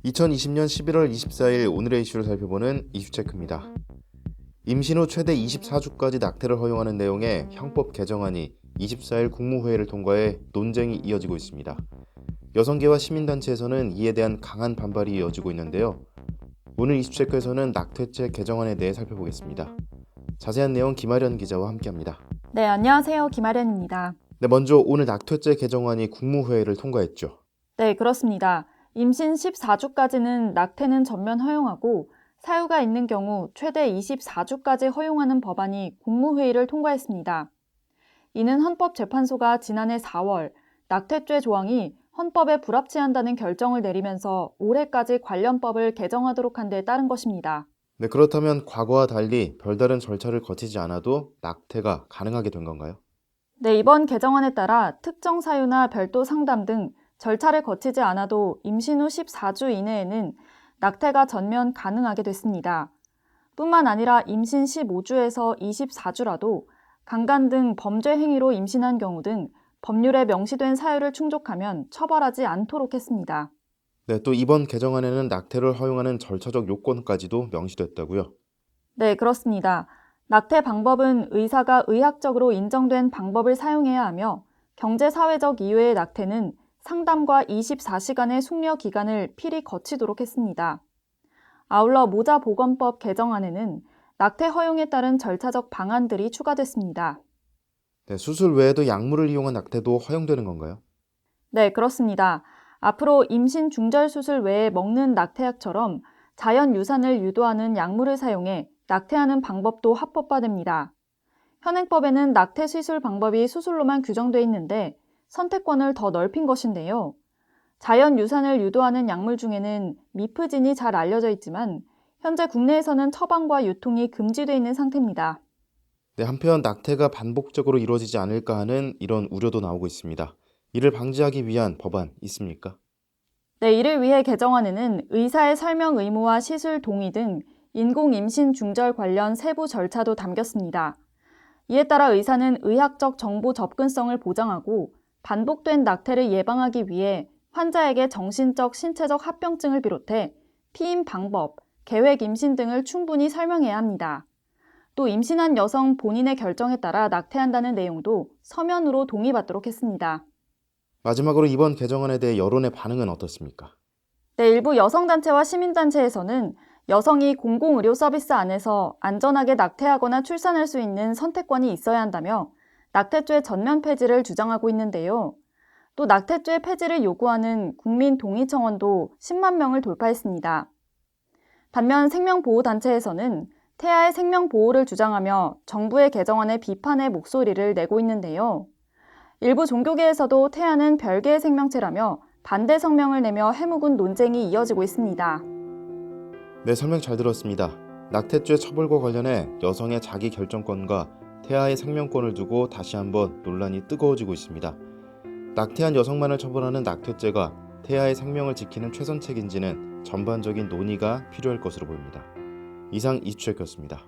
2020년 11월 24일 오늘의 이슈를 살펴보는 이슈체크입니다. 임신 후 최대 24주까지 낙태를 허용하는 내용의 형법 개정안이 24일 국무회의를 통과해 논쟁이 이어지고 있습니다. 여성계와 시민단체에서는 이에 대한 강한 반발이 이어지고 있는데요. 오늘 이슈체크에서는 낙태죄 개정안에 대해 살펴보겠습니다. 자세한 내용 김아련 기자와 함께합니다. 네, 안녕하세요. 김아련입니다. 네, 먼저 오늘 낙태죄 개정안이 국무회의를 통과했죠. 네, 그렇습니다. 임신 14주까지는 낙태는 전면 허용하고 사유가 있는 경우 최대 24주까지 허용하는 법안이 국무회의를 통과했습니다. 이는 헌법재판소가 지난해 4월 낙태죄 조항이 헌법에 불합치한다는 결정을 내리면서 올해까지 관련법을 개정하도록 한 데 따른 것입니다. 네, 그렇다면 과거와 달리 별다른 절차를 거치지 않아도 낙태가 가능하게 된 건가요? 네, 이번 개정안에 따라 특정 사유나 별도 상담 등 절차를 거치지 않아도 임신 후 14주 이내에는 낙태가 전면 가능하게 됐습니다. 뿐만 아니라 임신 15주에서 24주라도 강간 등 범죄 행위로 임신한 경우 등 법률에 명시된 사유를 충족하면 처벌하지 않도록 했습니다. 네, 또 이번 개정안에는 낙태를 허용하는 절차적 요건까지도 명시됐다고요? 네, 그렇습니다. 낙태 방법은 의사가 의학적으로 인정된 방법을 사용해야 하며 경제사회적 이유의 낙태는 상담과 24시간의 숙려 기간을 필히 거치도록 했습니다. 아울러 모자보건법 개정안에는 낙태 허용에 따른 절차적 방안들이 추가됐습니다. 네, 수술 외에도 약물을 이용한 낙태도 허용되는 건가요? 네, 그렇습니다. 앞으로 임신 중절 수술 외에 먹는 낙태약처럼 자연 유산을 유도하는 약물을 사용해 낙태하는 방법도 합법화됩니다. 현행법에는 낙태 시술 방법이 수술로만 규정돼 있는데 선택권을 더 넓힌 것인데요. 자연 유산을 유도하는 약물 중에는 미프진이 잘 알려져 있지만 현재 국내에서는 처방과 유통이 금지돼 있는 상태입니다. 네, 한편 낙태가 반복적으로 이루어지지 않을까 하는 이런 우려도 나오고 있습니다. 이를 방지하기 위한 법안 있습니까? 네, 이를 위해 개정안에는 의사의 설명 의무와 시술 동의 등 인공 임신 중절 관련 세부 절차도 담겼습니다. 이에 따라 의사는 의학적 정보 접근성을 보장하고 반복된 낙태를 예방하기 위해 환자에게 정신적, 신체적 합병증을 비롯해 피임 방법, 계획 임신 등을 충분히 설명해야 합니다. 또 임신한 여성 본인의 결정에 따라 낙태한다는 내용도 서면으로 동의받도록 했습니다. 마지막으로 이번 개정안에 대해 여론의 반응은 어떻습니까? 네, 일부 여성단체와 시민단체에서는 여성이 공공의료 서비스 안에서 안전하게 낙태하거나 출산할 수 있는 선택권이 있어야 한다며 낙태죄 전면 폐지를 주장하고 있는데요. 또 낙태죄 폐지를 요구하는 국민동의청원도 10만 명을 돌파했습니다. 반면 생명보호단체에서는 태아의 생명보호를 주장하며 정부의 개정안에 비판의 목소리를 내고 있는데요. 일부 종교계에서도 태아는 별개의 생명체라며 반대 성명을 내며 해묵은 논쟁이 이어지고 있습니다. 네, 설명 잘 들었습니다. 낙태죄 처벌과 관련해 여성의 자기 결정권과 태아의 생명권을 두고 다시 한번 논란이 뜨거워지고 있습니다. 낙태한 여성만을 처벌하는 낙태죄가 태아의 생명을 지키는 최선책인지는 전반적인 논의가 필요할 것으로 보입니다. 이상 이슈체크였습니다.